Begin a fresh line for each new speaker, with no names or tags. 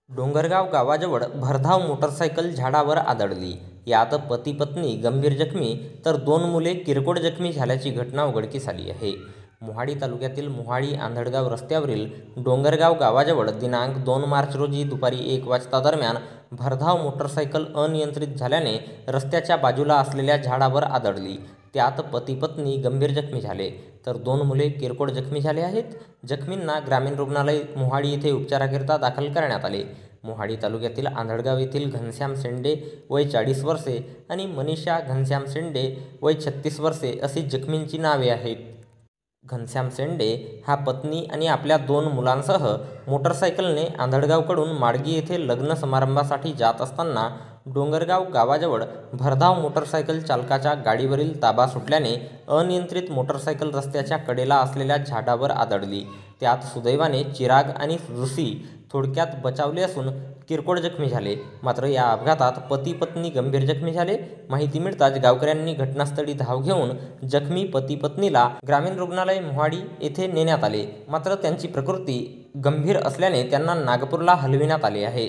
डोंगरगाव गावाजवळ भरधाव मोटरसायकल झाडावर आदळली. यात पती पत्नी गंभीर जखमी तर 2 मुले किरकोळ जखमी झाल्याची घटना उघडकीस आली आहे. मोहाडी तालुक्यातील मोहाडी आंधळगाव रस्त्यावरील डोंगरगाव गावाजवळ दिनांक 2 मार्च रोजी दुपारी 1 वाजता दरम्यान भरधाव मोटरसायकल अनियंत्रित झाल्याने रस्त्याच्या बाजूला असलेल्या झाडावर आदळली. त्यात पती पत्नी गंभीर जखमी झाले तर 2 मुले किरकोळ जखमी झाले आहेत. जखमींना ग्रामीण रुग्णालय मोहाडी येथे उपचाराकरिता दाखल करण्यात आले. मोहाडी तालुक्यातील आंधळगाव येथील घनश्याम शेंडे वय 40 वर्षे आणि मनीषा घनश्याम शेंडे वय 36 वर्षे अशी जखमींची नावे आहेत. घनश्याम शेंडे हा पत्नी आणि आपल्या 2 मुलांसह मोटरसायकलने आंधळगावकडून माडगी येथे लग्न समारंभासाठी जात असताना डोंगरगाव गावाजवळ भरधाव मोटरसायकल चालकाच्या गाडीवरील ताबा सुटल्याने अनियंत्रित मोटरसायकल रस्त्याच्या कडेला असलेल्या झाडावर आदळली. त्यात सुदैवाने चिराग आणि ऋषी थोडक्यात बचावले असून किरकोळ जखमी झाले. मात्र या अपघातात पती पत्नी गंभीर जखमी झाले. माहिती मिळताच गावकऱ्यांनी घटनास्थळी धाव घेऊन जखमी पती पत्नीला ग्रामीण रुग्णालय मोहाडी येथे नेण्यात आले. मात्र त्यांची प्रकृती गंभीर असल्याने त्यांना नागपूरला हलविण्यात आले आहे.